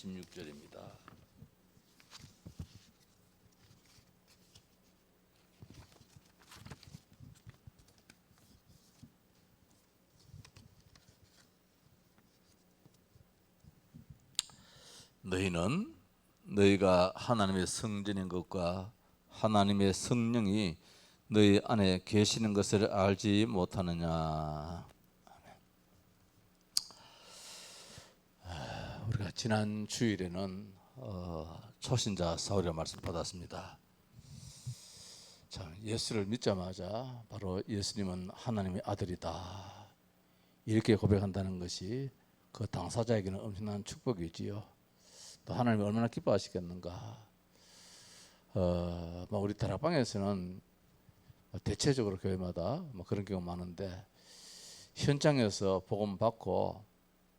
16절입니다. 너희는 너희가 하나님의 성전인 것과 하나님의 성령이 너희 안에 계시는 것을 알지 못하느냐. 우리가 지난 주일에는 초신자 사울의 말씀 받았습니다. 자, 예수를 믿자마자 바로 예수님은 하나님의 아들이다 이렇게 고백한다는 것이 그 당사자에게는 엄청난 축복이지요. 또 하나님이 얼마나 기뻐하시겠는가. 우리 다락방에서는 대체적으로 교회마다 그런 경우가 많은데, 현장에서 복음 받고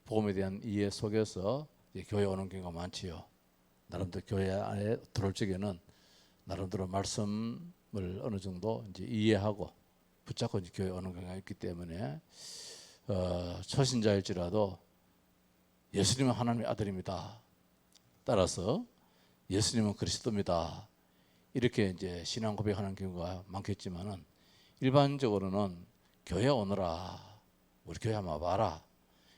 복음에 대한 이해 속에서 교회 오는 경우가 많지요. 나름대로 교회 안에 들어올 적에는 나름대로 말씀을 어느 정도 이제 이해하고 붙잡고 이제 교회 오는 경우가 있기 때문에 초신자일지라도 예수님은 하나님의 아들입니다. 따라서 예수님은 그리스도입니다. 이렇게 이제 신앙 고백하는 경우가 많겠지만은, 일반적으로는 교회 오너라, 우리 교회 한번 와봐라,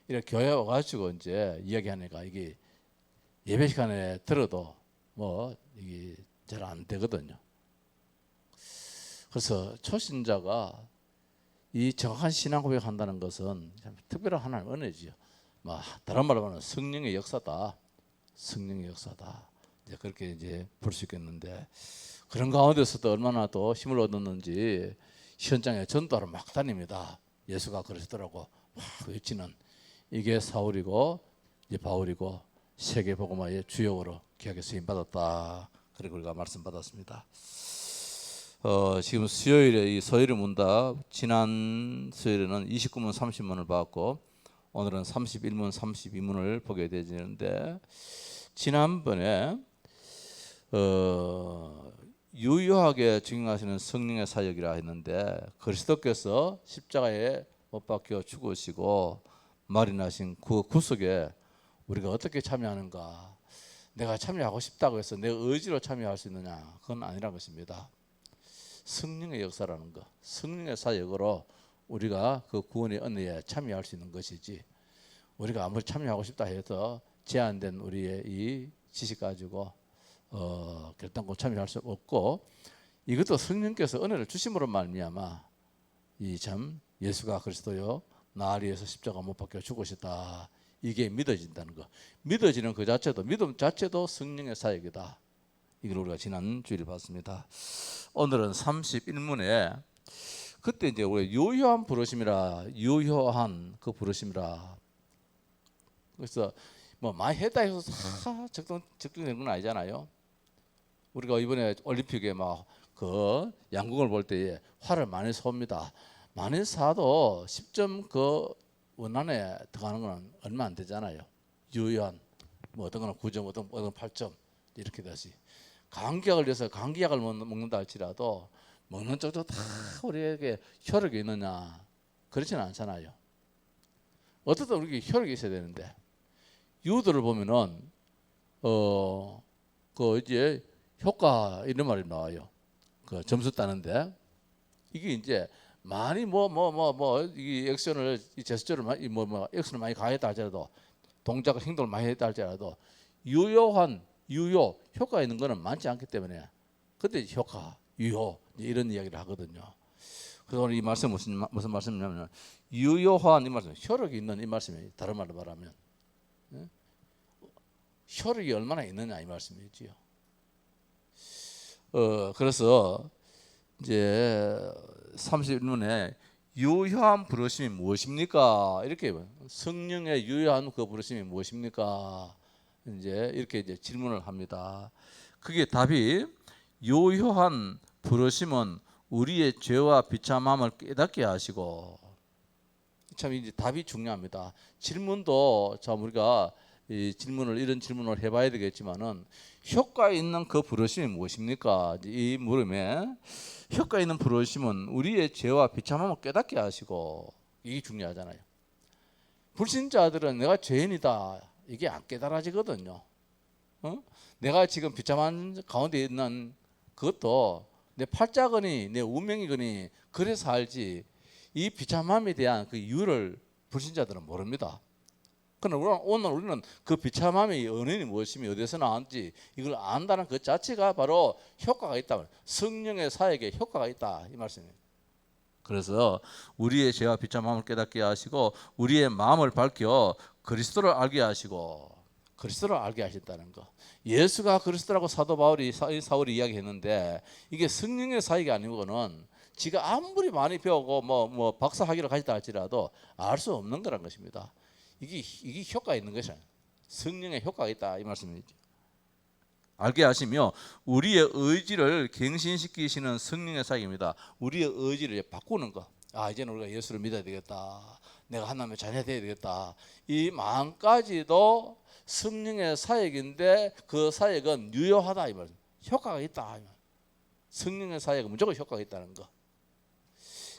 이렇게 교회 와가지고 이제 이야기하니까 이게 예배 시간에 들어도 이게 잘 안 되거든요. 그래서 초신자가 이 정확한 신앙 고백한다는 것은 참 특별한 하나님의 은혜지요. 다른 말로 하면 성령의 역사다. 성령의 역사다. 이제 그렇게 이제 볼 수 있겠는데, 그런 가운데서도 얼마나 또 힘을 얻었는지 현장에 전도하러 막 다닙니다. 예수가 그러시더라고 막 외치는, 이게 사울이고 이제 바울이고 세계 복음화의 주역으로 귀하게 쓰임 받았다. 그리고 우리가 말씀 받았습니다. 지금 수요일에 이 서일의 문답, 지난 수요일에는 29문 30문을 받았고 오늘은 31문 32문을 보게 되는데, 지난번에 유효하게 증명하시는 성령의 사역이라 했는데, 그리스도께서 십자가에 못 박혀 죽으시고 말이 나신 그 구속에 우리가 어떻게 참여하는가. 내가 참여하고 싶다고 해서 내 의지로 참여할 수 있느냐, 그건 아니라는 것입니다. 성령의 역사라는 것, 성령의 사역으로 우리가 그 구원의 은혜에 참여할 수 있는 것이지, 우리가 아무리 참여하고 싶다 해서 제한된 우리의 이 지식 가지고 결단코 참여할 수 없고, 이것도 성령께서 은혜를 주심으로 말미암아 이 참 예수가 그리스도요 나를 위해서 십자가 못 박혀 죽으셨다, 이게 믿어진다는 거. 믿어지는 그 자체도, 믿음 자체도 성령의 사역이다. 이걸 우리가 지난 주일에 봤습니다. 오늘은 31문에 그때 이제 우리 유효한 부르심이라, 유효한 그 부르심이라. 그래서 많이 했다 해서 다 적중되는 건 아니잖아요. 우리가 이번에 올림픽에 그 양궁을 볼 때에 활을 많이 쏩니다. 많이 쏴도 10점 그 원안에 들어가는 건 얼마 안 되잖아요. 유효한 어떤 거는 9점, 어떤 8점 이렇게 다시. 감기약을 위해서 감기약을 먹는다 할지라도 먹는 쪽도 다 우리에게 혈액이 있느냐, 그렇지는 않잖아요. 어떻든 우리에게 혈액이 있어야 되는데, 유도를 보면은 그 이제 효과 이런 말이 나와요. 그 점수 따는데, 이게 이제 많이 이 액션을, 이 제스처를 액션을 많이 가했다 할지라도, 동작 행동을 많이 했다 할지라도 유효한 유효 효과 있는 거는 많지 않기 때문에 그때 효과 유효 이런 이야기를 하거든요. 그래서 오늘 이 말씀 무슨 말씀이냐면, 유효한 이 말씀, 혈액이 있는 이 말씀이, 다른 말로 말하면 혈액이 얼마나 있느냐 이 말씀이지요. 그래서 이제 31문에 유효한 부르심이 무엇입니까? 이렇게, 성령의 유효한 그 부르심이 무엇입니까? 이제 이렇게 이제 질문을 합니다. 그게 답이, 유효한 부르심은 우리의 죄와 비참함을 깨닫게 하시고. 참 이제 답이 중요합니다. 질문도 참 우리가 이런 질문을 해봐야 되겠지만은, 효과 있는 그 부르심이 무엇입니까? 이 물음에 효과 있는 부르심은 우리의 죄와 비참함을 깨닫게 하시고, 이게 중요하잖아요. 불신자들은 내가 죄인이다 이게 안 깨달아지거든요. 내가 지금 비참한 가운데 있는 그것도 내 팔자거니 내 운명이거니 그래서 알지, 이 비참함에 대한 그 이유를 불신자들은 모릅니다. 그러나 오늘 우리는 그 비참함의 원인이 무엇이며 어디서 나왔는지 이걸 안다는 그 자체가 바로 효과가 있다. 성령의 사역에 효과가 있다, 이 말씀입니다. 그래서 우리의 죄와 비참함을 깨닫게 하시고 우리의 마음을 밝혀 그리스도를 알게 하시고, 그리스도를 알게 하신다는 거. 예수가 그리스도라고 사도 사울이 이야기했는데, 이게 성령의 사역이 아니고는 지가 아무리 많이 배우고 뭐 박사 학위를 가졌다 할지라도 알 수 없는 거란 것입니다. 이게 효과가 있는 것이야. 성령의 효과가 있다, 이 말씀이죠. 알게 하시며 우리의 의지를 갱신시키시는 성령의 사역입니다. 우리의 의지를 바꾸는 거. 이제는 우리가 예수를 믿어야 되겠다, 내가 하나님의 자녀 되어야 되겠다, 이 마음까지도 성령의 사역인데 그 사역은 유효하다, 이 말씀. 효과가 있다. 성령의 사역은 무조건 효과가 있다는 거.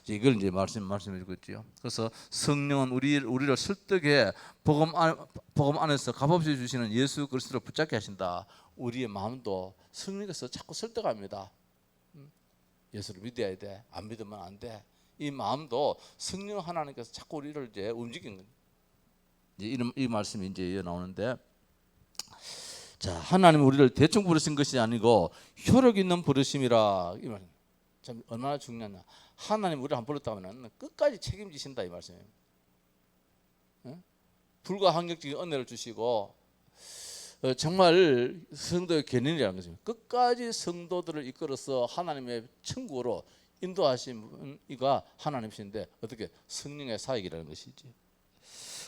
이걸 이제 말씀해 주고 있죠. 그래서 성령은 우리를 설득해 복음 안에서 값없이 주시는 예수 그리스도를 붙잡게 하신다. 우리의 마음도 성령께서 자꾸 설득합니다. 예수를 믿어야 돼, 안 믿으면 안 돼. 이 마음도 성령 하나님께서 자꾸 우리를 이제 움직이는 거예요. 이제 이 말씀이 이제 나오는데, 자, 하나님 우리를 대충 부르신 것이 아니고 효력 있는 부르심이라, 이 말 참 얼마나 중요하냐. 하나님 우리를 한 불렀다면 끝까지 책임지신다, 이 말씀이에요. 불가항력적인 은혜를 주시고 정말 성도의 견인이라는 것입니다. 끝까지 성도들을 이끌어서 하나님의 천국으로 인도하신 이가 하나님이신데 어떻게 성령의 사역이라는 것이지.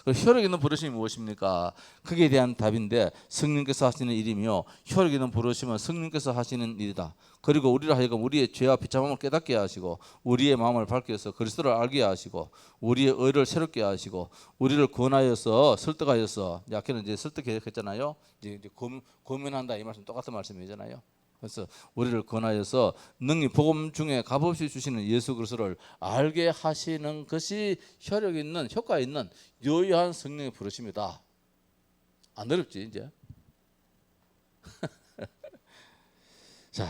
효력 있는 부르심이 무엇입니까? 거기에 대한 답인데, 성령께서 하시는 일이며 효력 있는 부르심은 성령께서 하시는 일이다. 그리고 우리를 하여금 우리의 죄와 비참함을 깨닫게 하시고 우리의 마음을 밝게 해서 그리스도를 알게 하시고 우리의 의를 새롭게 하시고 우리를 권하여서 설득하여서, 아까는 이제 설득했잖아요. 이제 고민한다, 이 말씀 똑같은 말씀이잖아요. 그래서 우리를 권하여서 능히 복음 중에 값없이 주시는 예수 그리스도를 알게 하시는 것이 효력 있는, 효과 있는 유효한 성령의 부르심이다. 안 어렵지 이제. 자,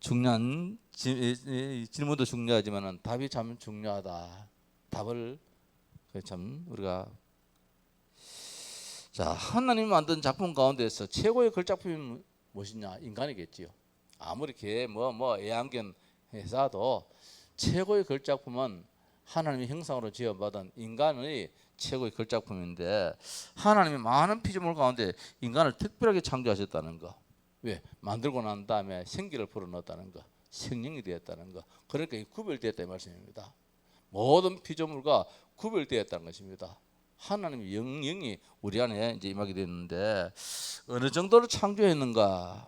중요한 질문도 중요하지만 답이 참 중요하다. 답을 참 우리가, 자, 하나님이 만든 작품 가운데서 최고의 걸작품이 무엇이냐? 인간이겠지요. 아무리 애완견 회사도 최고의 걸작품은 하나님의 형상으로 지어받은 인간의 최고의 걸작품인데, 하나님이 많은 피조물 가운데 인간을 특별하게 창조하셨다는 거. 왜? 만들고 난 다음에 생기를 불어넣었다는 거, 생명이 되었다는 거. 그러니까 구별되었다, 이 말씀입니다. 모든 피조물과 구별되었다는 것입니다. 하나님의 영영이 우리 안에 이제 임하게 됐는데, 어느 정도로 창조했는가?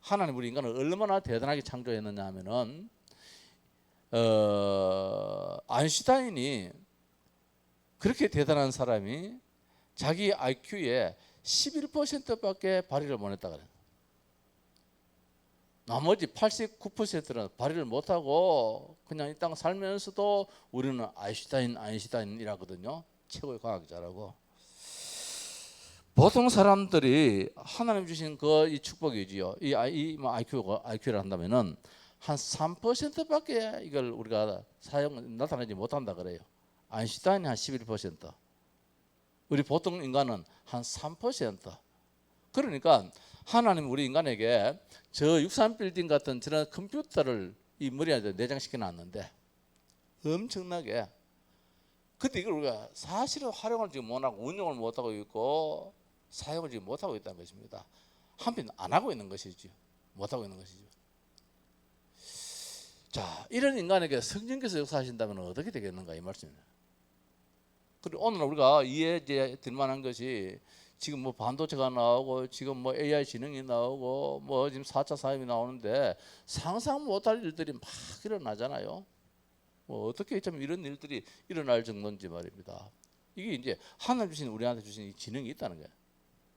하나님 우리 인간을 얼마나 대단하게 창조했느냐 하면은, 아인슈타인이, 그렇게 대단한 사람이 자기 IQ의 11%밖에 발휘를 못했다 그래요. 나머지 89%는 발휘를 못하고 그냥 이 땅 살면서도 우리는 아인슈타인이라거든요. 최고의 과학자라고. 보통 사람들이 하나님 주신 이 축복이지요. 이 IQ를 한다면은 한 3%밖에 이걸 우리가 나타내지 못한다 그래요. 아인슈타인이 한 11%, 우리 보통 인간은 한 3%. 그러니까 하나님 우리 인간에게 저 63 빌딩 같은 저런 컴퓨터를 이 머리 안에 내장시켜 놨는데, 엄청나게. 근데 이걸 우리가 사실은 활용을 지금 못하고 운영을 못하고 있고 사용을 지금 못하고 있다는 것입니다. 한편 안 하고 있는 것이죠. 못하고 있는 것이죠. 자, 이런 인간에게 성령께서 역사하신다면 어떻게 되겠는가, 이 말씀입니다. 그리고 오늘 우리가 이해될 만한 것이, 지금 반도체가 나오고 지금 AI 지능이 나오고 지금 4차 산업이 나오는데 상상 못할 일들이 막 일어나잖아요. 어떻게 참 이런 일들이 일어날 정도인지 말입니다. 이게 이제 하나님 주신, 우리한테 주신 이 지능이 있다는 거예요.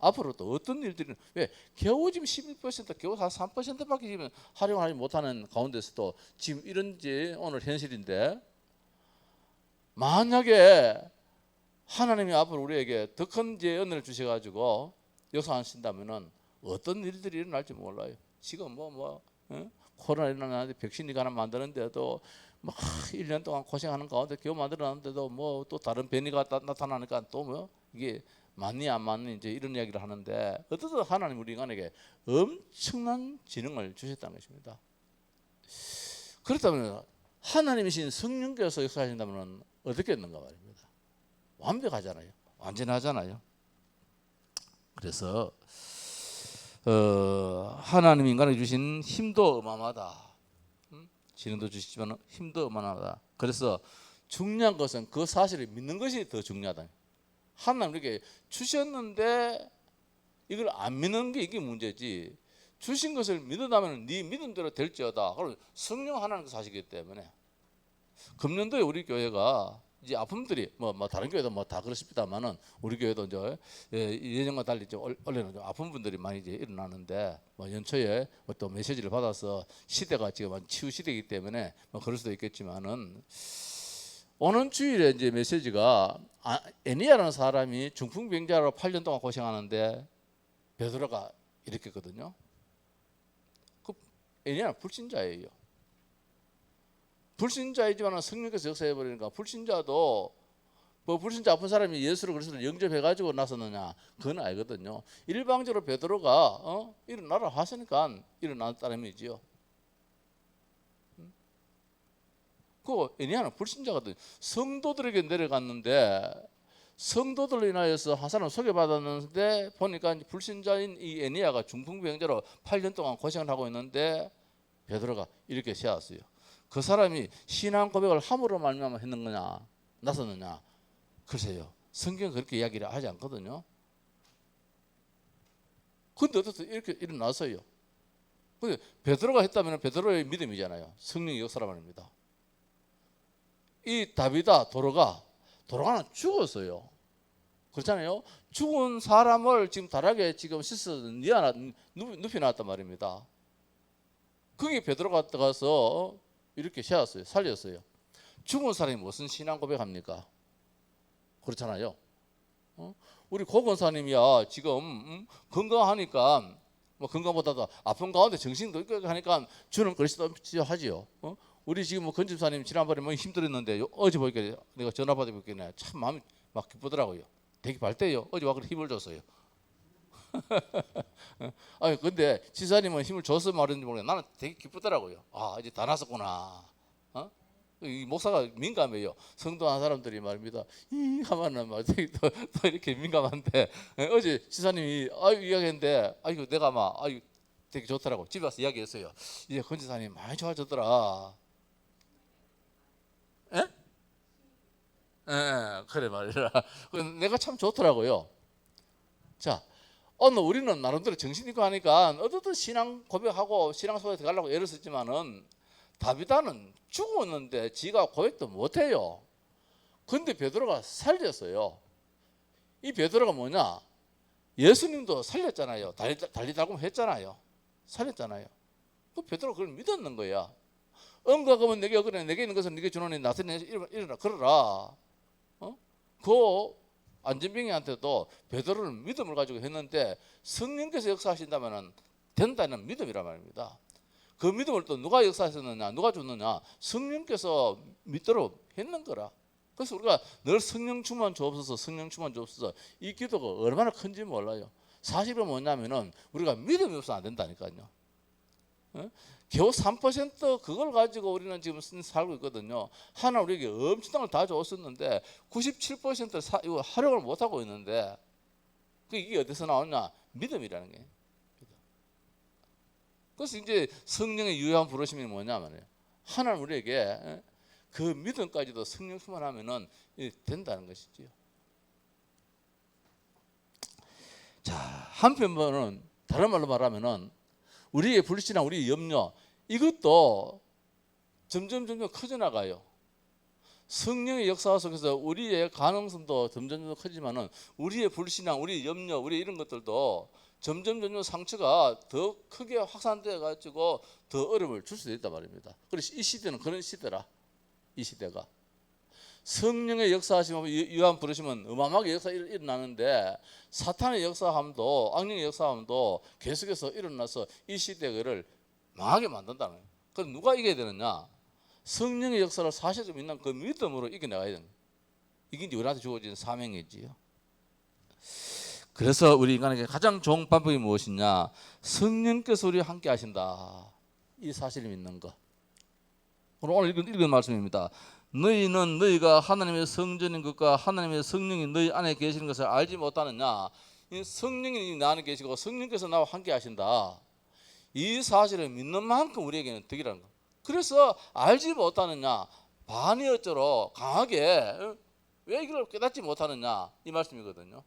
앞으로 또 어떤 일들이, 왜 겨우 지금 11%, 겨우 한 3%밖에 지금 활용하지 못하는 가운데서도 지금 이런 게 오늘 현실인데, 만약에 하나님이 앞으로 우리에게 더 큰 은혜를 주셔가지고 역사하신다면은 어떤 일들이 일어날지 몰라요. 지금 코로나 일어나는데 백신이 하나 만드는데도 막 1년 동안 고생하는 가운데 겨우 만들어놨는데도 뭐 또 다른 변이가 나타나니까 또 뭐 이게 맞니 안 맞니 이제 이런 이야기를 하는데 어쨌든 하나님 우리 인간에게 엄청난 지능을 주셨다는 것입니다. 그렇다면 하나님이신 성령께서 역사하신다면 어떻겠는가 말입니다. 완벽하잖아요. 완전하잖아요. 그래서 하나님 인간에게 주신 힘도 어마어마하다. 지능도 주시지만 힘도 어마어마하다. 그래서 중요한 것은 그 사실을 믿는 것이 더 중요하다. 하나님 우리에게 주셨는데 이걸 안 믿는 게 이게 문제지. 주신 것을 믿는다면 네 믿음대로 될지어다. 그럼 성령 하나님께서 하시기 때문에 금년도에 우리 교회가 이제 아픔들이 뭐 다른 교회도 뭐 다 그렇습니다만은 우리 교회도 이제 예전과 달리 이제 원래는 아픈 분들이 많이 이제 일어나는데 뭐 연초에 또 메시지를 받아서 시대가 지금 치유 시대이기 때문에 뭐 그럴 수도 있겠지만은 오는 주일에 이제 메시지가 애니아라는 사람이 중풍병자로 8년 동안 고생하는데 베드로가 이렇게 했거든요. 그 애니아는 불신자예요. 불신자이지만 성령께서 역사해 버리니까 불신자도 뭐 불신자 아픈 사람이 예수를 그리스도를 영접해 가지고 나섰느냐 그건 알거든요. 일방적으로 베드로가 일어나라 하시니까 일어났다는 의미지요. 그 애니아는 불신자거든요. 성도들에게 내려갔는데 성도들로 인하여서 한 사람 소개받았는데 보니까 불신자인 이 애니아가 중풍병자로 8년 동안 고생을 하고 있는데 베드로가 이렇게 세웠어요. 그 사람이 신앙 고백을 함으로 말미암아 했는 거냐 나섰느냐 글쎄요. 성경은 그렇게 이야기를 하지 않거든요. 근데 어떻게 이렇게 일어났어요. 근데 베드로가 했다면 베드로의 믿음이잖아요. 성령의 역사란 말입니다. 이 도로가는 죽었어요. 그렇잖아요. 죽은 사람을 지금 다락에 지금 씻어서 눕혀 놨단 말입니다. 거기에 베드로가 들어가서 이렇게 세웠어요. 살렸어요. 죽은 사람이 무슨 신앙 고백합니까? 그렇잖아요. 우리 고 권사님이야 지금 건강하니까 뭐 건강보다도 아픈 가운데 정신도 있고 하니까 주는 그리스도 하지요. 우리 지금 뭐 건집사님 지난번에 뭐 힘들었는데 어제 보니까 내가 전화 받아보니까 참 마음이 막 기쁘더라고요. 되게 밝대요. 어제 와 그래 힘을 줬어요. 아니 근데 지사님은 힘을 줘서 말했는지 모르겠는데 나는 되게 기쁘더라고요. 아 이제 다 났었구나. 이 목사가 민감해요. 성도한 사람들이 말입니다. 이 하면은 막 또 이렇게 민감한데 어제 지사님이 이야기했는데 아이고 내가 막 되게 좋더라고. 집에 와서 이야기했어요. 이제 권 지사님 많이 좋아졌더라. 예? 예, 그래 말이라. 내가 참 좋더라고요. 자, 오늘 우리는 나름대로 정신 있고 하니까 어떻든 신앙 고백하고 신앙 속에 들어가려고 애를 썼지만은 다비다는 죽었는데 지가 고백도 못해요. 근데 베드로가 살렸어요. 이 베드로가 뭐냐? 예수님도 살렸잖아요. 달리 달고 했잖아요. 살렸잖아요. 그 베드로가 그걸 믿었는 거야. 엄과 검은 내게 어그네 내게 있는 것은 네게 주노니 나서니 일어나 그러라. 그 안전병이한테도 베드로는 믿음을 가지고 했는데 성령께서 역사하신다면 된다는 믿음이란 말입니다. 그 믿음을 또 누가 역사하셨느냐 누가 줬느냐 성령께서 믿도록 했는 거라. 그래서 우리가 늘 성령 충만 주옵소서 성령 충만 주옵소서 이 기도가 얼마나 큰지 몰라요. 사실은 뭐냐면은 우리가 믿음이 없어서 안 된다니까요. 겨우 3% 그걸 가지고 우리는 지금 살고 있거든요. 하나님 우리에게 엄청난 걸 다 줬었는데 97%를 이거 활용을 못하고 있는데 이게 어디서 나오냐? 믿음이라는 게. 그래서 이제 성령의 유효한 부르심이 뭐냐면 하나님 우리에게 그 믿음까지도 성령 충만하면은 된다는 것이지요. 자, 한편으로는 다른 말로 말하면은 우리의 불신앙, 우리의 염려 이것도 점점 커져 나가요. 성령의 역사 속에서 우리의 가능성도 점점 커지만은 우리의 불신앙, 우리의 염려, 우리 이런 것들도 점점 상처가 더 크게 확산되어 가지고 더 어려움을 줄 수도 있단 말입니다. 그래서 이 시대는 그런 시대라. 이 시대가 성령의 역사하시면 요한 부르시면 어마어마하게 역사 일어나는데 사탄의 역사함도 악령의 역사함도 계속해서 일어나서 이 시대를 망하게 만든다는 거예요. 그럼 누가 이겨야 되느냐? 성령의 역사를 사실을 믿는 그 믿음으로 이겨나가야 되는 거예요. 이게 이제 우리한테 주어진 사명이지요. 그래서 우리 인간에게 가장 좋은 방법이 무엇이냐? 성령께서 우리와 함께 하신다. 이 사실을 믿는 것. 오늘 읽은 말씀입니다. 너희는 너희가 하나님의 성전인 것과 하나님의 성령이 너희 안에 계시는 것을 알지 못하느냐? 이 성령이 나 안에 계시고 성령께서 나와 함께 하신다. 이 사실을 믿는 만큼 우리에게는 덕이라는 거. 그래서 알지 못하느냐? 반이 어쩌로 강하게 왜 이걸 깨닫지 못하느냐? 이 말씀이거든요.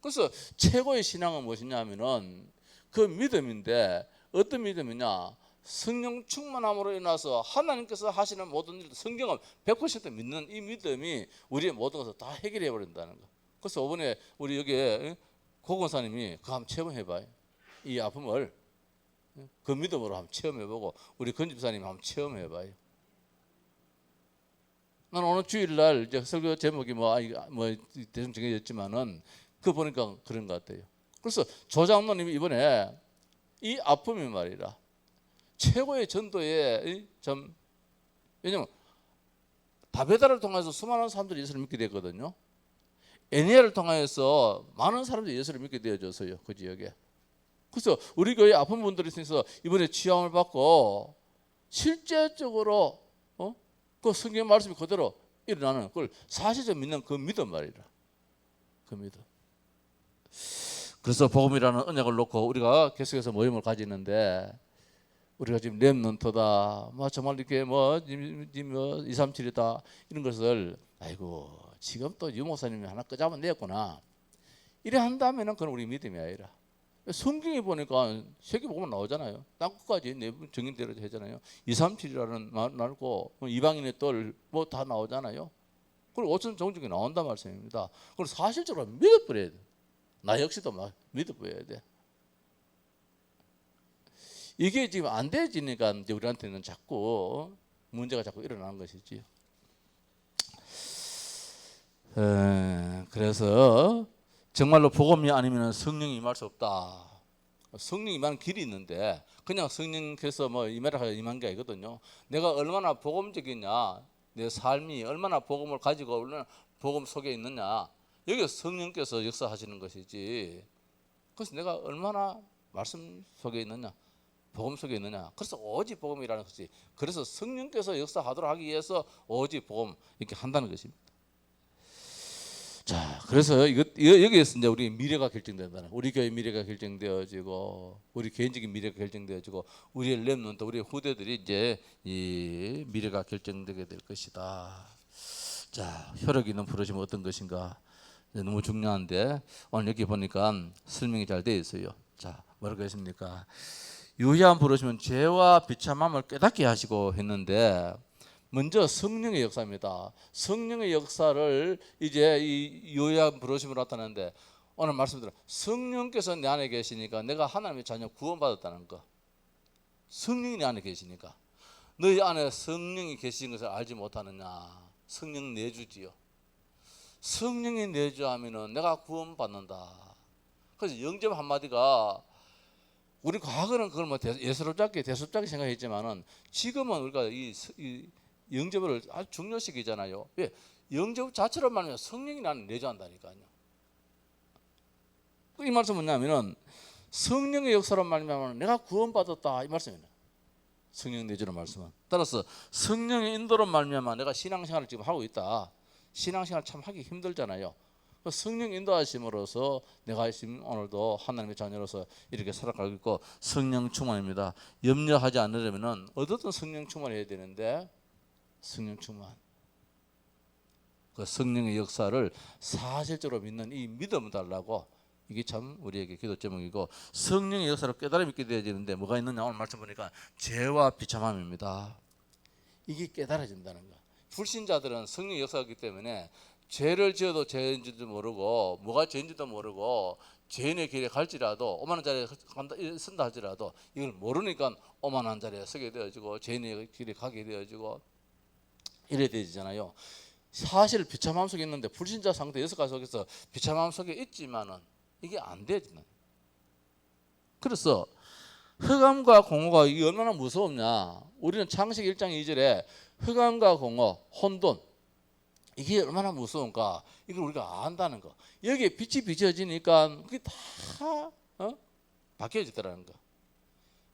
그래서 최고의 신앙은 무엇이냐 하면은 그 믿음인데 어떤 믿음이냐? 성령 충만함으로 인해서 하나님께서 하시는 모든 일, 성경을 100% 믿는 이 믿음이 우리의 모든 것을 다 해결해 버린다는 거. 그래서 이번에 우리 여기에 고건사님이 그거 한번 체험해봐요. 이 아픔을 그 믿음으로 한번 체험해보고 우리 건집사님 한번 체험해봐요. 나는 오늘 주일날 이제 설교 제목이 뭐 대충 정해졌지만은 그 보니까 그런 것 같아요. 그래서 조 장로님이 이번에 이 아픔이 말이라 최고의 전도의 점, 왜냐면 다베다를 통해서 수많은 사람들이 예수를 믿게 됐거든요. 애니아를 통해서 많은 사람들이 예수를 믿게 되어졌어요. 그 지역에. 그래서 우리 교회 아픈 분들이 있어서 이번에 취함을 받고 실제적으로 그 성경 말씀이 그대로 일어나는 그걸 사실적으로 믿는 그 믿음 말이라. 그 믿음. 그래서 복음이라는 언약을 놓고 우리가 계속해서 모임을 가지는데 우리가 지금 렘넌트다, 뭐 정말 이렇게 뭐 237이다 이런 것을 아이고 지금 또 유 목사님이 하나 끄잡아냈구나 이래 한다면은 그건 우리 믿음이 아니라 성경에 보니까 세계 보면 나오잖아요. 땅끝까지 내분 정인대로 하잖아요. 237이라는 말 나오고 이방인의 뜰 뭐 다 나오잖아요. 그리고 5천 종족이 나온단 말씀입니다. 그걸 사실적으로 믿어버려야 돼. 나 역시도 막 믿어버려야 돼. 이게 지금 안 되지니까 이제 우리한테는 자꾸 문제가 자꾸 일어나는 것이지. 그래서 정말로 복음이 아니면 성령이 임할 수 없다. 성령이 임하는 길이 있는데 그냥 성령께서 뭐 임하라 임한 게 아니거든요. 내가 얼마나 복음적이냐, 내 삶이 얼마나 복음을 가지고 얼마나 복음 속에 있느냐, 여기 성령께서 역사하시는 것이지. 그래서 내가 얼마나 말씀 속에 있느냐, 복음 속에 있느냐. 그래서 오직 복음이라는 것이. 그래서 성령께서 역사하도록 하기 위해서 오직 복음 이렇게 한다는 것입니다. 자, 그래서 여기에서 이제 우리 미래가 결정된다는, 우리 교회 미래가 결정되어지고, 우리 개인적인 미래가 결정되어지고, 우리의 렘넌트, 우리 후대들이 이제 이 미래가 결정되게 될 것이다. 자, 혈육 있는 부르심은 어떤 것인가? 너무 중요한데 오늘 여기 보니까 설명이 잘 되어 있어요. 자, 뭐라고 했습니까? 유희한 부르시면 죄와 비참함을 깨닫게 하시고 했는데 먼저 성령의 역사입니다. 성령의 역사를 이제 이 유희한 부르심으로 나타내는데 오늘 말씀드린 성령께서 내 안에 계시니까 내가 하나님의 자녀 구원받았다는 거. 성령이 내 안에 계시니까 너희 안에 성령이 계신 것을 알지 못하느냐. 성령 내주지요. 성령이 내주하면은 내가 구원받는다. 그래서 영접 한마디가 우리 과거는 그걸 뭐 예스럽게 대수롭게 생각했지만은 지금은 우리가 이 영접을 아주 중요시기잖아요. 왜? 영접 자체로 말하면 성령이 나는 내주한다니까요. 이 말씀은 뭐냐면은 성령의 역사로 말하면 내가 구원받았다 이 말씀이에요. 성령 내주는 말씀은. 따라서 성령의 인도로 말하면 내가 신앙생활을 지금 하고 있다. 신앙생활 참 하기 힘들잖아요. 성령 인도하심으로써 내가 지금 오늘도 하나님의 자녀로서 이렇게 살아가고 있고 성령 충만입니다. 염려하지 않으려면 어떻든 성령 충만해야 되는데 성령 충만. 그 성령의 역사를 사실적으로 믿는 이 믿음을 달라고 이게 참 우리에게 기도 제목이고 성령의 역사를 깨달음 있게 되어지는데 뭐가 있느냐 오늘 말씀 보니까 죄와 비참함입니다. 이게 깨달아진다는 거. 불신자들은 성령의 역사이기 때문에 죄를 지어도 죄인지도 모르고 뭐가 죄인지도 모르고 죄인의 길에 갈지라도 오만한 자리에 쓴다 할지라도 이걸 모르니까 오만한 자리에 서게 되어지고 죄인의 길에 가게 되어지고 이래야 되잖아요. 사실 비참함 속에 있는데 불신자 상태 6가지 속에서 비참함 속에 있지만은 이게 안 되지는. 그래서 흑암과 공허가 이게 얼마나 무서웠냐. 우리는 창세기 1장 2절에 흑암과 공허, 혼돈 이게 얼마나 무서운가 이걸 우리가 안다는 거. 여기에 빛이 비춰지니까 그게 다 바뀌어지더라는 거.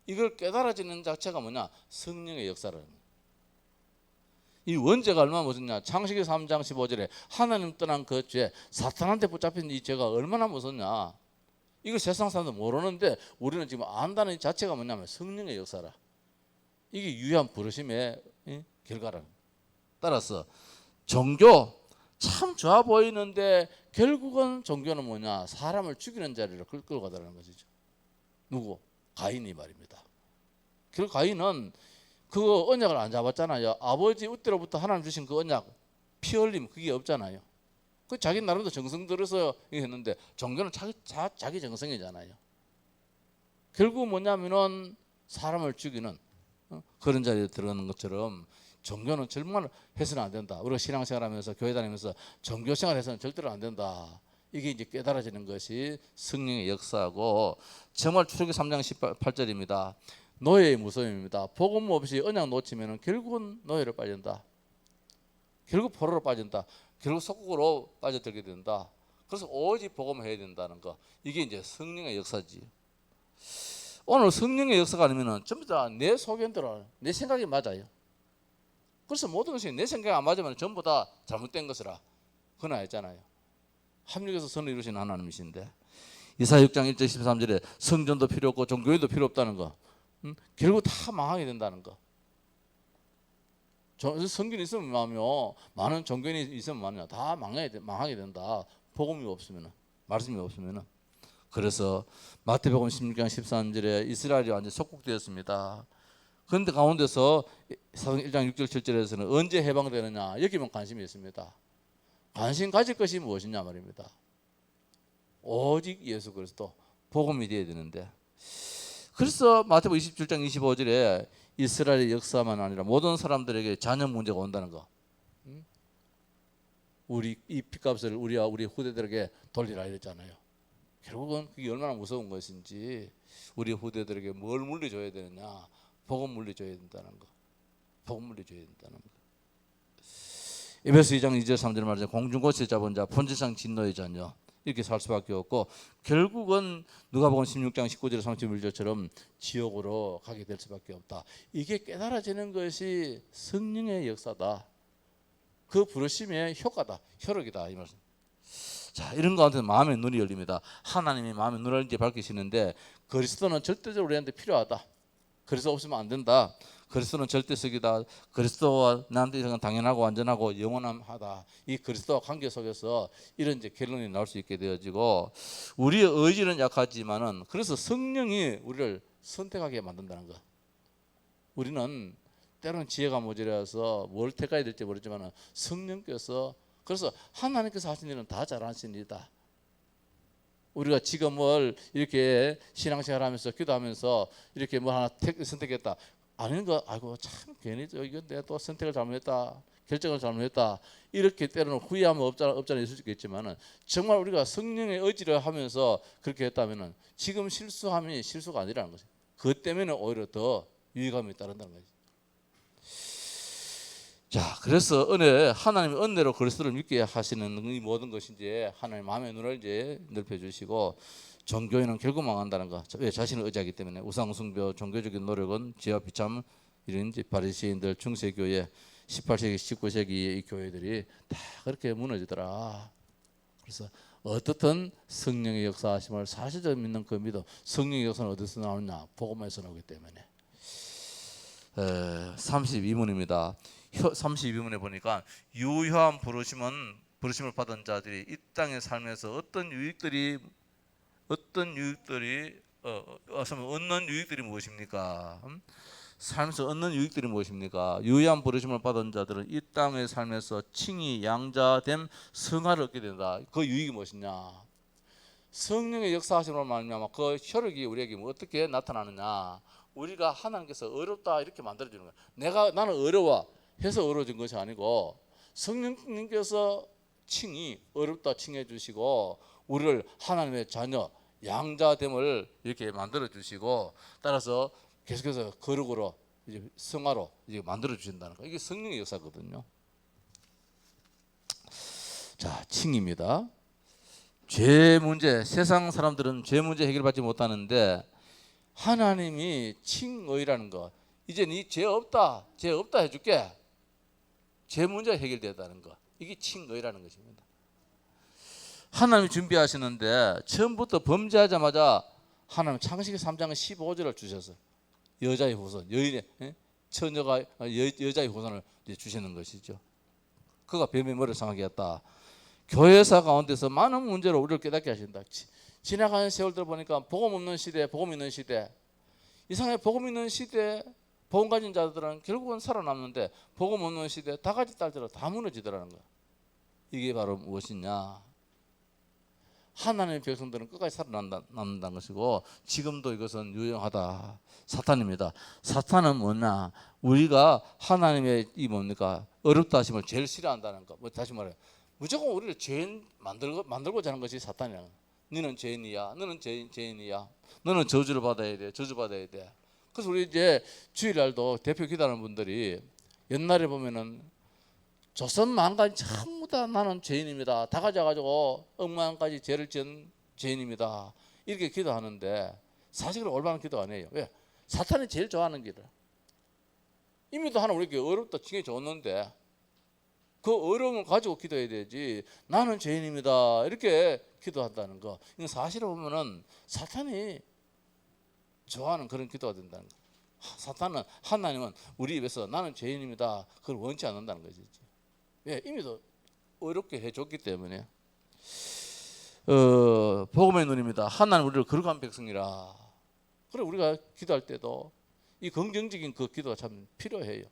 이걸 깨달아지는 자체가 뭐냐? 성령의 역사라는 거예요. 이 원죄가 얼마나 무섭냐? 창세기 3장 15절에 하나님 떠난 그 죄, 사탄한테 붙잡힌 이 죄가 얼마나 무섭냐? 이거 세상 사람도 모르는데 우리는 지금 안다는 이 자체가 뭐냐면 성령의 역사라. 이게 유한 부르심의 결과라. 따라서 종교 참 좋아 보이는데 결국은 종교는 뭐냐? 사람을 죽이는 자리로 끌고 가더라는 것이죠. 누구? 가인이 말입니다. 결국 가인은 그 언약을 안 잡았잖아요. 아버지 우때로부터 하나님 주신 그 언약 피 흘림 그게 없잖아요. 그 자기 나름대로 정성 들어서 했는데 종교는 자기 정성이잖아요. 결국 뭐냐면은 사람을 죽이는 그런 자리에 들어가는 것처럼 종교는 정말 해서는 안 된다. 우리가 신앙생활하면서 교회 다니면서 종교생활해서는 절대로 안 된다. 이게 이제 깨달아지는 것이 성령의 역사고 정말 출애굽기 3장 18절입니다. 노예의 무서움입니다. 복음 없이 언약 놓치면 결국은 노예로 빠진다. 결국 포로로 빠진다. 결국 속국으로 빠져들게 된다. 그래서 오직 복음을 해야 된다는 거. 이게 이제 성령의 역사지. 오늘 성령의 역사가 아니면은 전부 다 내 소견대로 내 생각이 맞아요. 그래서 모든 것이 내 생각이 안 맞으면 전부 다 잘못된 것이라 그건 알잖아요. 합력해서 선을 이루신 하나님이신데 이사야 6장 1절 13절에 성전도 필요 없고 종교인도 필요 없다는 거. 결국 다 망하게 된다는 거. 성경이 있으면 뭐하며 많은 종교인이 있으면 뭐하냐 다 망하게 된다. 복음이 없으면 말씀이 없으면. 그래서 마태복음 16장 13절에 이스라엘이 완전 속국되었습니다. 그런데 가운데서 사도행 1장 6절 7절에서는 언제 해방되느냐 여기만 관심이 있습니다. 관심 가질 것이 무엇이냐 말입니다. 오직 예수 그리스도 복음이 되어야 되는데 그래서 마태복음 27장 25절에 이스라엘의 역사만 아니라 모든 사람들에게 자녀 문제가 온다는 거. 우리 이 핏값을 우리 후대들에게 돌리라 이랬잖아요. 결국은 그게 얼마나 무서운 것인지 우리 후대들에게 뭘 물려줘야 되느냐. 복음 물려줘야 된다는 거. 복음 물려줘야 된다는 거. 에베소 2장 2절 3절 말하자 공중고세 잡은 자 본질상 진노의 자녀 이렇게 살 수밖에 없고 결국은 누가복음 16장 19절 31절처럼 지옥으로 가게 될 수밖에 없다. 이게 깨달아지는 것이 성령의 역사다. 그 부르심의 효과다. 효력이다 이 말씀. 자 이런 가운데 마음의 눈이 열립니다. 하나님이 마음의 눈을 이제 밝히시는데 그리스도는 절대적으로 우리한테 필요하다. 그리스도 없으면 안 된다. 그리스도는 절대적이다. 그리스도와 나한테 당연하고 완전하고 영원하다. 이 그리스도와 관계 속에서 이런 이제 결론이 나올 수 있게 되어지고 우리의 의지는 약하지만은 그래서 성령이 우리를 선택하게 만든다는 거. 우리는 때로는 지혜가 모자라서 뭘 택해야 될지 모르지만은 성령께서 그래서 하나님께서 하신 일은 다 잘하신 일이다. 우리가 지금 뭘 이렇게 신앙생활하면서 기도하면서 이렇게 뭐 하나 선택했다. 아닌 거 아이고 참 괜히 이거 내가 또 선택을 잘못했다. 결정을 잘못했다. 이렇게 때로는 후회하면 없잖아 있을 수 있겠지만은 정말 우리가 성령의 의지를 하면서 그렇게 했다면은 지금 실수함이 실수가 아니라는 거죠. 그것 때문에 오히려 더 유익함이 따른다는 거죠. 자, 그래서 하나님의 은혜로 그리스도를 믿게 하시는 이 모든 것이 이제 하나님 마음의 눈을 이제 넓혀주시고 종교인은 결국 망한다는 거. 왜? 자신을 의지하기 때문에 우상 숭배, 종교적인 노력은 죄와 비참 이런 이제 바리새인들 중세교회 18세기, 19세기의 이 교회들이 다 그렇게 무너지더라. 그래서 어떻든 성령의 역사하심을 사실적으로 믿는 그 믿음, 성령의 역사는 어디서 나오느냐? 복음에서 나오기 때문에. 32문입니다. 32문에 보니까 유효한 부르심을 받은 자들이 이 땅의 삶에서 어떤 유익들이 얻는 유익들이 무엇입니까? 삶에서 얻는 유익들이 무엇입니까? 유효한 부르심을 받은 자들은 이 땅의 삶에서 칭의 양자됨 성화를 얻게 된다. 그 유익이 무엇이냐? 성령의 역사하심으로 말미암아 그 효력이 우리에게 어떻게 나타나느냐? 우리가 하나님께서 어렵다 이렇게 만들어주는 거야. 나는 어려워. 해서 어려워진 것이 아니고 성령님께서 칭이 어렵다 칭해 주시고 우리를 하나님의 자녀 양자됨을 이렇게 만들어 주시고 따라서 계속해서 거룩으로 이제 성화로 이제 만들어 주신다는 거. 이게 성령의 역사거든요. 자, 칭입니다. 죄 문제, 세상 사람들은 죄 문제 해결받지 못하는데 하나님이 칭의라는 거. 이제 네 죄 없다 해줄게. 죄 문제 해결되다는 거. 이게 칭의라는 것입니다. 하나님이 준비하시는데 처음부터 범죄하자마자 하나님 창세기 3장 15절을 주셔서 여자의 후손, 여인의 처녀가 여자의 후손을 주시는 것이죠. 그가 뱀의 머리를 상하게 했다. 교회사 가운데서 많은 문제로 우리를 깨닫게 하신다. 지나가는 세월들 보니까 복음 없는 시대, 복음 있는 시대. 이상하게 복음 있는 시대, 복음 가진 자들은 결국은 살아남는데 복음 없는 시대 다 같이 딸들은 다 무너지더라는 거야. 이게 바로 무엇이냐? 하나님의 백성들은 끝까지 살아남는다는 것이고 지금도 이것은 유용하다. 사탄입니다. 사탄은 뭐냐? 우리가 하나님의 이 뭡니까? 어렵다 하심을 제일 싫어한다는 거. 뭐 다시 말해 무조건 우리를 죄인 만들고자 하는 것이 사탄이야. 너는 죄인이야. 너는 죄인이야. 너는 저주를 받아야 돼. 저주받아야 돼. 그래서 우리 이제 주일날도 대표 기도하는 분들이 옛날에 보면은 조선 만가지 전부 다 나는 죄인입니다. 다 가져가지고 억만까지 죄를 지은 죄인입니다. 이렇게 기도하는데 사실은 올바른 기도 아니에요. 왜? 사탄이 제일 좋아하는 길이라. 이미도 하나 우리에게 어렵다 칭해 줬는데 그 어려움을 가지고 기도해야 되지. 나는 죄인입니다. 이렇게 기도한다는 거. 이건 사실을 보면은 사탄이 좋아하는 그런 기도가 된다는 거. 사탄은 하나님은 우리 입에서 나는 죄인입니다. 그걸 원치 않는다는 것이지. 왜? 이미도 어렵게 해줬기 때문에. 복음의 눈입니다. 하나님 우리를 거룩한 백성이라. 그래 우리가 기도할 때도 이 긍정적인 그 기도가 참 필요해요.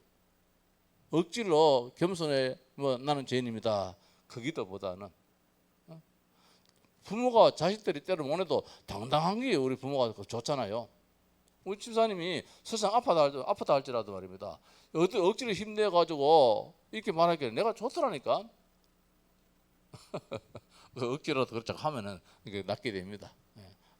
억지로 겸손해 뭐 나는 죄인입니다. 그 기도보다는 부모가 자식들이 때를 못 해도 당당한 게 우리 부모가 좋잖아요. 우리 집사님이 세상 아프다 할지라도 말입니다. 억지로 힘내가지고 이렇게 말하기에 내가 좋더라니까. 억지로도 그렇게 하면은 이게 낫게 됩니다.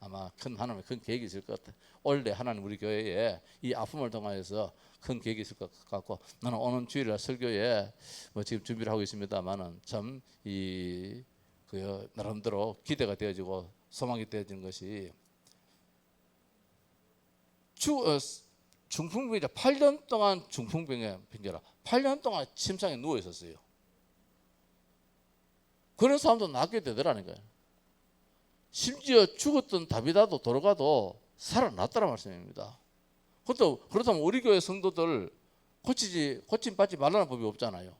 아마 하나님의 큰 계획이 있을 것 같아요. 올해 하나님 우리 교회에 이 아픔을 통하여서 큰 계획이 있을 것 같고 나는 오는 주일날 설교에 뭐 지금 준비를 하고 있습니다만은 참 그 나름대로 기대가 되어지고 소망이 되어지는 것이 중풍병자 8년 동안 중풍병에 빈자라 8년 동안 침상에 누워 있었어요. 그런 사람도 낫게 되더라는 거예요. 심지어 죽었던 다비다도 돌아가도 살아났다는 말씀입니다. 그렇다면 우리 교회 성도들 고침받지 말라는 법이 없잖아요.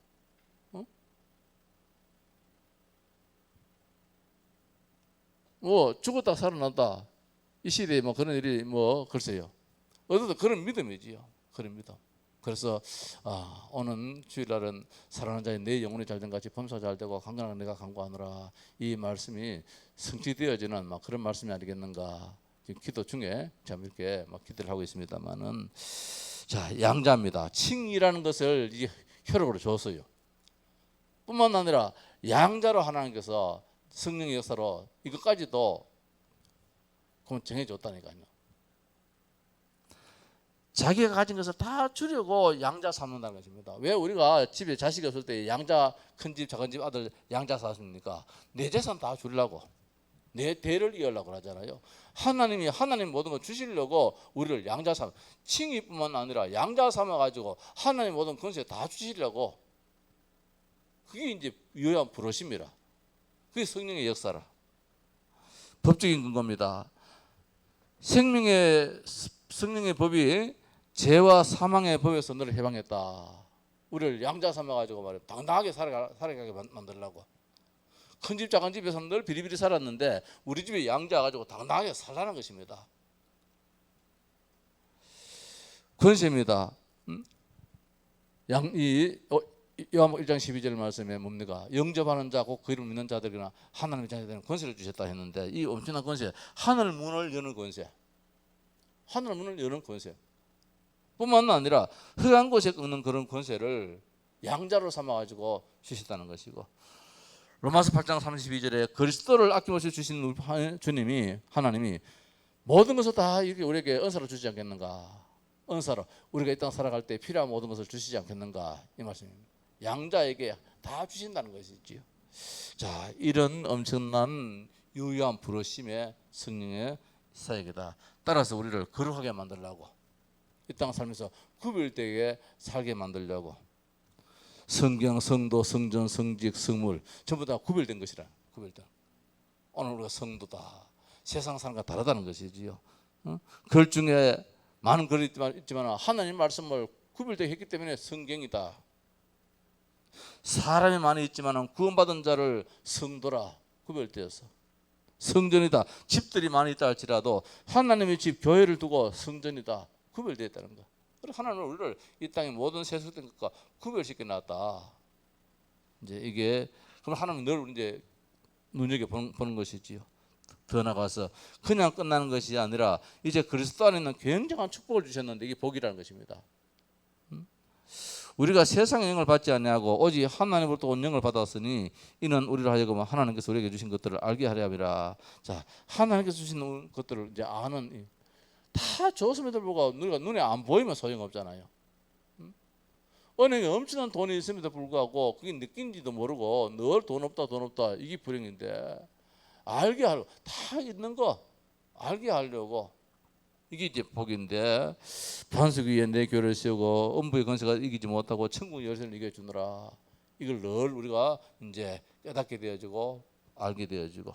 뭐 죽었다 살아난다 이 시대에 뭐 그런 일이 뭐 글쎄요. 어쨌든 그런 믿음이지요. 그런 믿음. 그래서 오는 주일날은 살아난 자의 내 영혼이 잘된 같이 범사가 잘되고 강건한 내가 강구하노라. 이 말씀이 성취되어지는 막 그런 말씀이 아니겠는가. 지금 기도 중에 참 이렇게 막 기도를 하고 있습니다만은 자 양자입니다. 칭이라는 것을 이제 혈육으로 줬어요. 뿐만 아니라 양자로 하나님께서 성령의 역사로 이것까지도 그럼 정해줬다니까요. 자기가 가진 것을 다 주려고 양자 삼는다는 것입니다. 왜 우리가 집에 자식이 없을 때 양자 큰 집 작은 집 아들 양자 삼습니까? 내 재산 다 주려고 내 대를 이으려고 하잖아요. 하나님이 하나님 모든 걸 주시려고 우리를 양자 삼 칭의뿐만 아니라 양자 삼아가지고 하나님 모든 권세 다 주시려고 그게 이제 유효한 부르심이라. 그게 성령의 역사라. 법적인 근거입니다. 성령의 법이 죄와 사망의 법에서 너를 해방했다. 우리를 양자 삼아가지고 말이야 당당하게 살아가게 만들려고. 큰 집 작은 집에서 늘 비리비리 살았는데 우리 집에 양자 가지고 당당하게 살라는 것입니다. 권세입니다. 요한복음 1장 12절 말씀에 뭡니까? 영접하는 자 곧 그 이름을 믿는 자들이나 하나님의 자녀들은 권세를 주셨다 했는데 이 엄청난 권세, 하늘 문을 여는 권세, 하늘 문을 여는 권세 뿐만 아니라 흑한 곳에 꺾는 그런 권세를 양자로 삼아가지고 주셨다는 것이고, 로마서 8장 32절에 그리스도를 아낌없이 주신 우리 주님이, 하나님이 모든 것을 다 이렇게 우리에게 은사로 주지 않겠는가? 은사로 우리가 이 땅 살아갈 때 필요한 모든 것을 주시지 않겠는가? 이 말씀입니다. 양자에게 다 주신다는 것이지요. 자, 이런 엄청난 유효한 부르심의 성령의 사역이다. 따라서 우리를 거룩하게 만들려고, 이 땅 살면서 구별되게 살게 만들려고, 성경, 성도, 성전, 성직, 성물 전부 다 구별된 것이라. 구별된. 오늘 우리가 성도다. 세상 사람과 다르다는 것이지요. 글 중에 많은 글이 있지만 하나님 말씀을 구별되게 했기 때문에 성경이다. 사람이 많이 있지만 구원받은 자를 성도라 구별되어서 성전이다. 집들이 많이 있다 할지라도 하나님의 집 교회를 두고 성전이다 구별되어 있다는 것. 그래서 하나님은 우리를 이 땅의 모든 세속된 것과 구별시켜 놨다. 이제 이게 그럼 하나님은 늘 이제 눈여겨 보는 것이지요. 더 나가서 그냥 끝나는 것이 아니라 이제 그리스도 안에 있는 굉장한 축복을 주셨는데 이게 복이라는 것입니다. 우리가 세상의 영을 받지 아니하고 오직 하나님으로부터 온 영을 받았으니 이는 우리를 하여금 하나님께서 우리에게 주신 것들을 알게 하려 함이라. 자, 하나님께서 주신 것들을 이제 아는, 다 줬음에도 불구하고 우리가 눈에 안 보이면 소용없잖아요. 은행에 엄청난 돈이 있음에도 불구하고 그게 느낀지도 모르고 늘 돈 없다 돈 없다 이게 불행인데, 알게 하려고 다 있는 거 알게 하려고, 이게 이제 복인데, 반석 위에 내 교를 세우고 음부의 권세가 이기지 못하고 천국의 열쇠를 이겨주느라, 이걸 늘 우리가 이제 깨닫게 되어지고 알게 되어지고,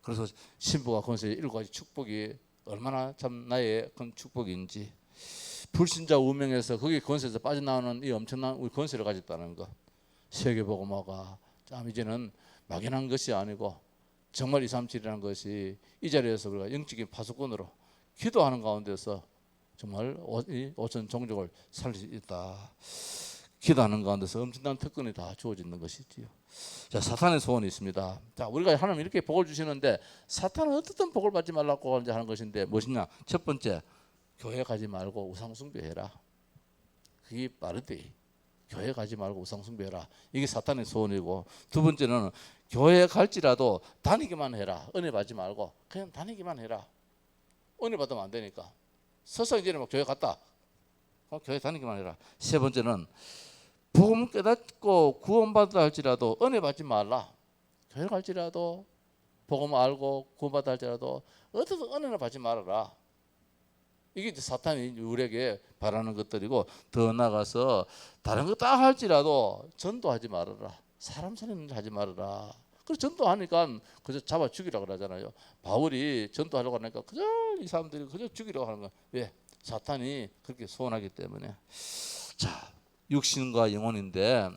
그래서 신부가 권세의 7가지 축복이 얼마나 참 나의 큰 축복인지, 불신자 우명에서 거기 권세에서 빠져나오는 이 엄청난 우리 권세를 가졌다는 것, 세계복음화가 참 이제는 막연한 것이 아니고 정말 237이라는 것이 이 자리에서 우리가 영적인 파수꾼으로 기도하는 가운데서 정말 5천 종족을 살릴 수 있다. 기도하는 가운데서 엄청난 특권이 다 주어지는 것이지요. 자, 사탄의 소원이 있습니다. 자, 우리가 하나님 이렇게 복을 주시는데 사탄은 어떻든 복을 받지 말라고 하는 것인데 무엇이냐? 첫 번째, 교회 가지 말고 우상 숭배해라. 그게 빠르대. 교회 가지 말고 우상 숭배해라. 이게 사탄의 소원이고, 두 번째는 교회 갈지라도 다니기만 해라. 은혜 받지 말고 그냥 다니기만 해라. 은혜 받으면 안 되니까. 서서 이제는 막 교회 갔다. 교회 다니기만 해라. 세 번째는 복음 깨닫고 구원받다 할지라도 은혜 받지 말라. 교회 갈지라도 복음 알고 구원받다 할지라도 어떻든 은혜를 받지 말아라. 이게 이제 사탄이 우리에게 바라는 것들이고, 더 나가서 다른 거 다 할지라도 전도하지 말아라. 사람 살리는 일 하지 말아라. 그래서 전도하니까 그저 잡아 죽이라고 그러잖아요. 바울이 전도하려고 하니까 그저 이 사람들이 그저 죽이려고 하는 거야. 왜? 사탄이 그렇게 소원하기 때문에. 자, 육신과 영혼인데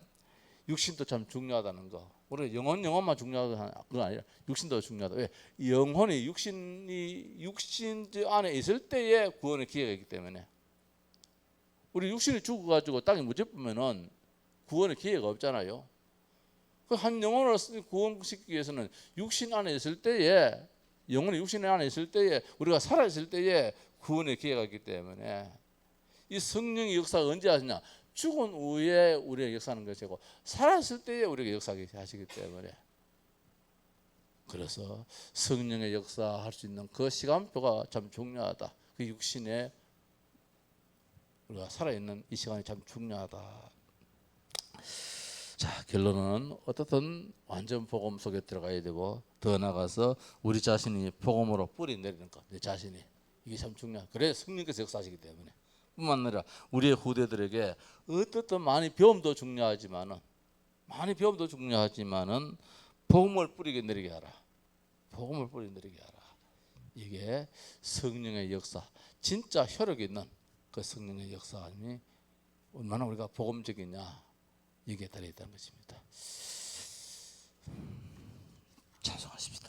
육신도 참 중요하다는 거. 우리 영혼만 중요한 건 아니라 육신도 중요하다. 왜? 영혼이 육신 안에 있을 때에 구원의 기회가 있기 때문에. 우리 육신이 죽어가지고 땅에 무죄보면은 구원의 기회가 없잖아요. 그 한 영혼을 구원시키기 위해서는 육신 안에 있을 때에, 영혼이 육신 안에 있을 때에, 우리가 살아 있을 때에 구원의 기회가 있기 때문에, 이 성령의 역사가 언제 하시냐? 죽은 후에 우리에게 역사하는 것이고 살았을 때에 우리에게 역사하게 하시기 때문에, 그래서 성령의 역사할 수 있는 그 시간표가 참 중요하다. 그 육신에 우리가 살아있는 이 시간이 참 중요하다. 자, 결론은 어떻든 완전 복음 속에 들어가야 되고, 더 나가서 우리 자신이 복음으로 뿌리 내리는 것, 내 자신이, 이게 참 중요하다. 그래 성령께서 역사하시기 때문에. 뿐만 아니라 우리의 후대들에게 어떻든 많이 배움도 중요하지만은 복음을 뿌리게 내리게 하라. 복음을 뿌리게 내리게 하라. 이게 성령의 역사, 진짜 효력 있는 그 성령의 역사님이 얼마나 우리가 복음적이냐, 이게 달려 있다는 것입니다. 찬송하십시다.